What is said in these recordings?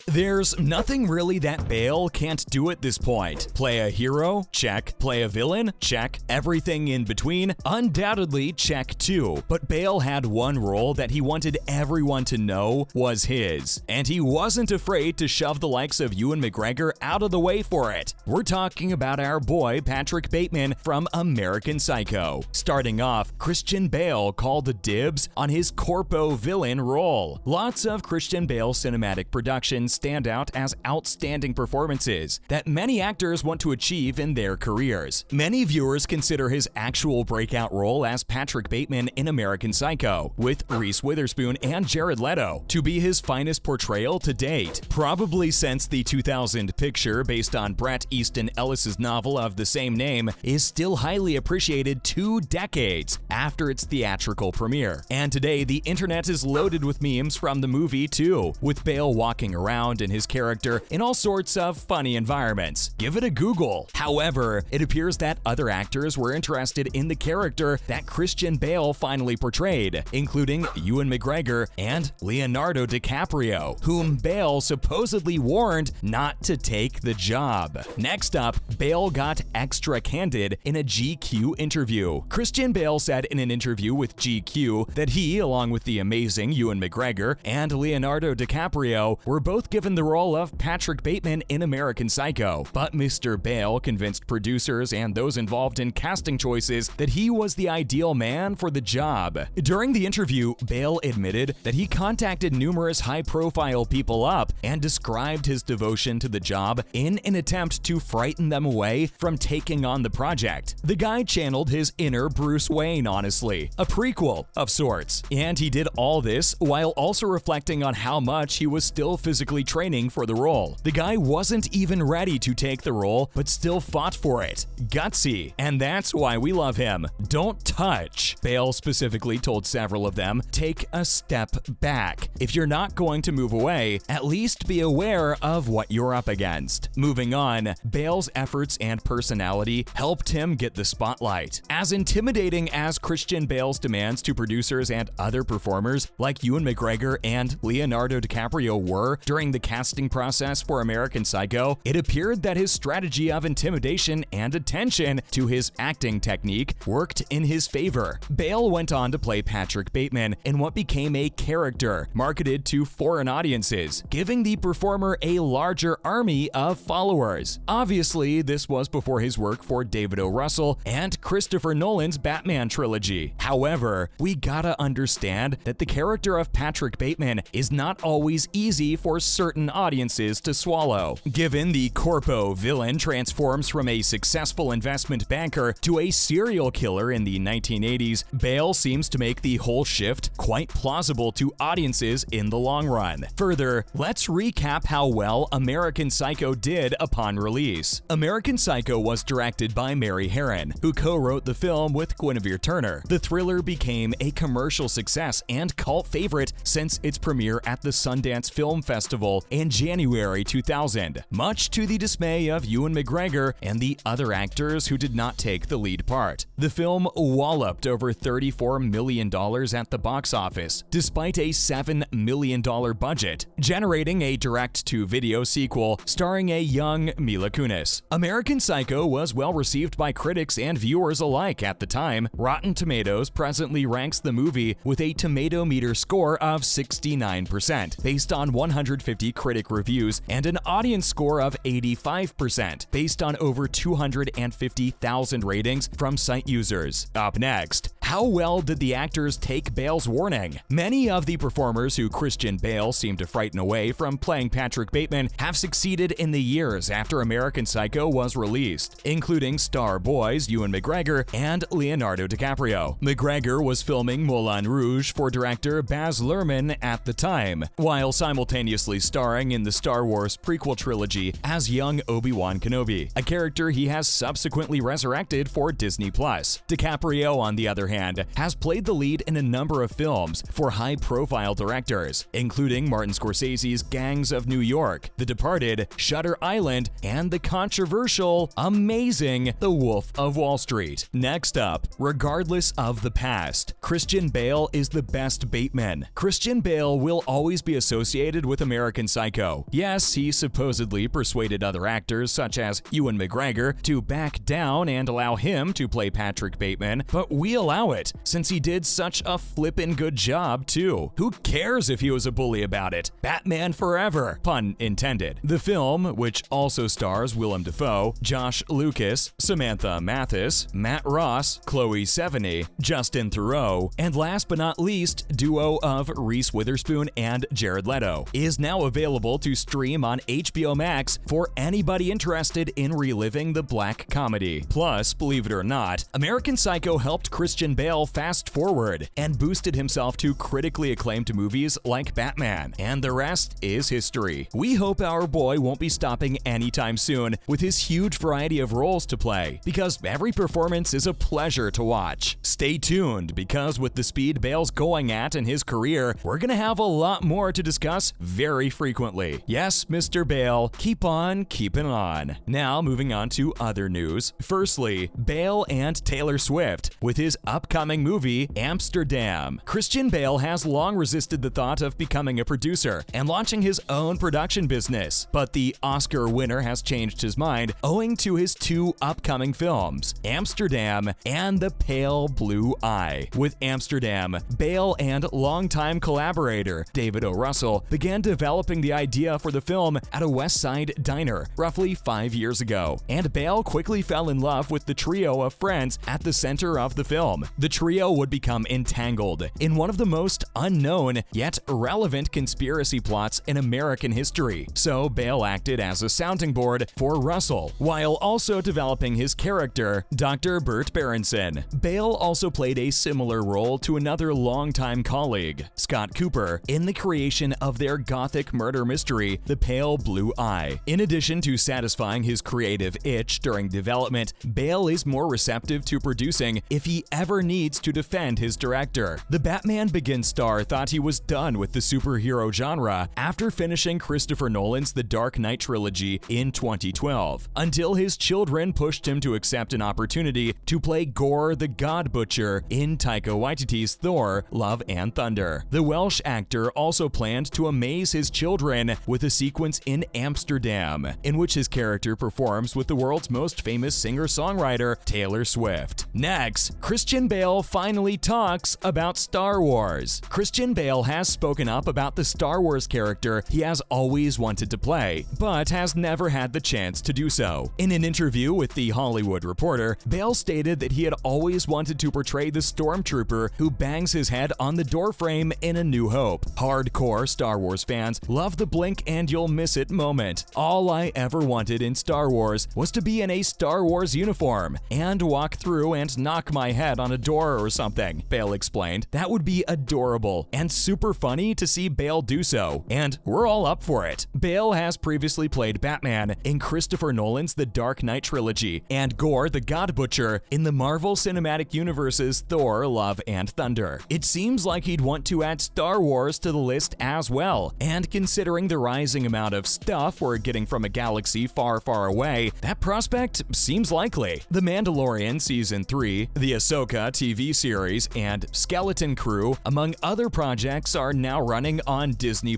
There's nothing really that Bale can't do at this point. Play a hero? Check. Play a villain? Check. Everything in between? Undoubtedly check too. But Bale had one role that he wanted everyone to know was his, and he wasn't afraid to shove the likes of Ewan McGregor out of the way for it. We're talking about our boy Patrick Bateman from American Psycho. Starting off, Christian Bale called the dibs on his corpo villain role. Lots of Christian Bale cinematic productions stand out as outstanding performances that many actors want to achieve in their careers. Many viewers consider his actual breakout role as Patrick Bateman in American Psycho, with Reese Witherspoon and Jared Leto, to be his finest portrayal to date, probably since the 2000 picture based on Bret Easton Ellis's novel of the same name is still highly appreciated 2 decades after its theatrical premiere. And today, the internet is loaded with memes from the movie too, with Bale walking around in his character in all sorts of funny environments. Give it a Google. However, it appears that other actors were interested in the character that Christian Bale finally portrayed, including Ewan McGregor and Leonardo DiCaprio, whom Bale supposedly warned not to take the job. Next up, Bale got extra candid in a GQ interview. Christian Bale said in an interview with GQ that he, along with the amazing Ewan McGregor and Leonardo DiCaprio, were both given the role of Patrick Bateman in American Psycho, but Mr. Bale convinced producers and those involved in casting choices that he was the ideal man for the job. During the interview, Bale admitted that he contacted numerous high-profile people up and described his devotion to the job in an attempt to frighten them away from taking on the project. The guy channeled his inner Bruce Wayne, honestly, a prequel of sorts, and he did all this while also reflecting on how much he was still physically training for the role. The guy wasn't even ready to take the role, but still fought for it. Gutsy, and that's why we love him. Don't touch. Bale specifically told several of them, take a step back. If you're not going to move away, at least be aware of what you're up against. Moving on, Bale's efforts and personality helped him get the spotlight. As intimidating as Christian Bale's demands to producers and other performers like Ewan McGregor and Leonardo DiCaprio were during the casting process for American Psycho, it appeared that his strategy of intimidation and attention to his acting technique worked in his favor. Bale went on to play Patrick Bateman in what became a character marketed to foreign audiences, giving the performer a larger army of followers. Obviously, this was before his work for David O. Russell and Christopher Nolan's Batman trilogy. However, we gotta understand that the character of Patrick Bateman is not always easy for certain audiences to swallow. Given the corpo villain transforms from a successful investment banker to a serial killer in the 1980s, Bale seems to make the whole shift quite plausible to audiences in the long run. Further, let's recap how well American Psycho did upon release. American Psycho was directed by Mary Harron, who co-wrote the film with Guinevere Turner. The thriller became a commercial success and cult favorite since its premiere at the Sundance Film Festival in January 2000, much to the dismay of Ewan McGregor and the other actors who did not take the lead part. The film walloped over $34 million at the box office, despite a $7 million budget, generating a direct-to-video sequel starring a young Mila Kunis. American Psycho was well received by critics and viewers alike at the time. Rotten Tomatoes presently ranks the movie with a tomato meter score of 69%, based on 150 critic reviews, and an audience score of 85%, based on over 250,000 ratings from site users. Up next, how well did the actors take Bale's warning? Many of the performers who Christian Bale seemed to frighten away from playing Patrick Bateman have succeeded in the years after American Psycho was released, including star boys Ewan McGregor and Leonardo DiCaprio. McGregor was filming Moulin Rouge for director Baz Luhrmann at the time, while simultaneously starring in the Star Wars prequel trilogy as young Obi-Wan Kenobi, a character he has subsequently resurrected for Disney+. DiCaprio, on the other hand, hand, has played the lead in a number of films for high-profile directors, including Martin Scorsese's Gangs of New York, The Departed, Shutter Island, and the controversial, amazing The Wolf of Wall Street. Next up, regardless of the past, Christian Bale is the best Bateman. Christian Bale will always be associated with American Psycho. Yes, he supposedly persuaded other actors such as Ewan McGregor to back down and allow him to play Patrick Bateman, but we allow it since he did such a flippin' good job too. Who cares if he was a bully about it? Batman forever, pun intended. The film, which also stars Willem Dafoe, Josh Lucas, Samantha Mathis, Matt Ross, Chloe Sevigny, Justin Theroux, and last but not least, duo of Reese Witherspoon and Jared Leto, is now available to stream on HBO Max for anybody interested in reliving the black comedy. Plus, believe it or not, American Psycho helped Christian Bale fast forward and boosted himself to critically acclaimed movies like Batman, and the rest is history. We hope our boy won't be stopping anytime soon with his huge variety of roles to play, because every performance is a pleasure to watch. Stay tuned, because with the speed Bale's going at in his career, we're gonna have a lot more to discuss very frequently. Yes, Mr. Bale, keep on keeping on. Now, moving on to other news. Firstly, Bale and Taylor Swift with his upcoming movie, Amsterdam. Christian Bale has long resisted the thought of becoming a producer and launching his own production business, but the Oscar winner has changed his mind owing to his two upcoming films, Amsterdam and The Pale Blue Eye. With Amsterdam, Bale and longtime collaborator David O. Russell began developing the idea for the film at a West Side diner roughly 5 years ago, and Bale quickly fell in love with the trio of friends at the center of the film. The trio would become entangled in one of the most unknown yet relevant conspiracy plots in American history, so Bale acted as a sounding board for Russell, while also developing his character, Dr. Burt Berenson. Bale also played a similar role to another longtime colleague, Scott Cooper, in the creation of their gothic murder mystery, The Pale Blue Eye. In addition to satisfying his creative itch during development, Bale is more receptive to producing if he ever needs to defend his director. The Batman Begins star thought he was done with the superhero genre after finishing Christopher Nolan's The Dark Knight trilogy in 2012, until his children pushed him to accept an opportunity to play Gore the God Butcher in Taika Waititi's Thor: Love and Thunder. The Welsh actor also planned to amaze his children with a sequence in Amsterdam, in which his character performs with the world's most famous singer-songwriter, Taylor Swift. Next, Christian Bale finally talks about Star Wars. Christian Bale has spoken up about the Star Wars character he has always wanted to play, but has never had the chance to do so. In an interview with The Hollywood Reporter, Bale stated that he had always wanted to portray the stormtrooper who bangs his head on the doorframe in A New Hope. Hardcore Star Wars fans love the blink and you'll miss it moment. All I ever wanted in Star Wars was to be in a Star Wars uniform and walk through and knock my head on a door or something, Bale explained. That would be adorable and super funny to see Bale do so, and we're all up for it. Bale has previously played Batman in Christopher Nolan's The Dark Knight trilogy and Gore the God Butcher in the Marvel Cinematic Universe's Thor: Love and Thunder. It seems like he'd want to add Star Wars to the list as well, and considering the rising amount of stuff we're getting from a galaxy far, far away, that prospect seems likely. The Mandalorian Season 3, the Ahsoka TV series, and Skeleton Crew, among other projects, are now running on Disney+.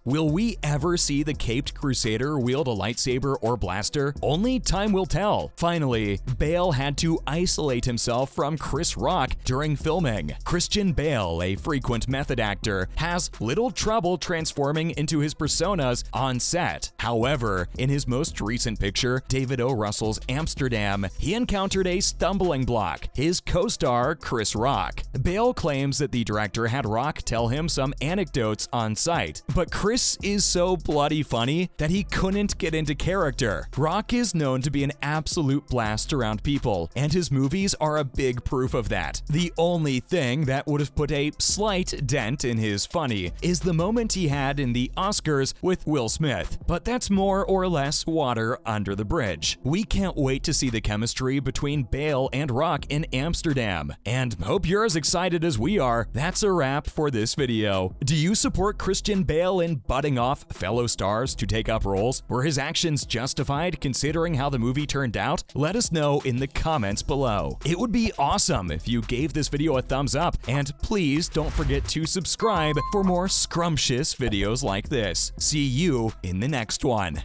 Will we ever see the Caped Crusader wield a lightsaber or blaster? Only time will tell. Finally, Bale had to isolate himself from Chris Rock during filming. Christian Bale, a frequent method actor, has little trouble transforming into his personas on set. However, in his most recent picture, David O. Russell's Amsterdam, he encountered a stumbling block: his co-star, Chris Rock. Bale claims that the director had Rock tell him some anecdotes on site, but Chris is so bloody funny that he couldn't get into character. Rock is known to be an absolute blast around people, and his movies are a big proof of that. The only thing that would have put a slight dent in his funny is the moment he had in the Oscars with Will Smith, but that's more or less water under the bridge. We can't wait to see the chemistry between Bale and Rock in Amsterdam. him. And hope you're as excited as we are. That's a wrap for this video. Do you support Christian Bale in butting off fellow stars to take up roles? Were his actions justified considering how the movie turned out? Let us know in the comments below. It would be awesome if you gave this video a thumbs up, and please don't forget to subscribe for more scrumptious videos like this. See you in the next one.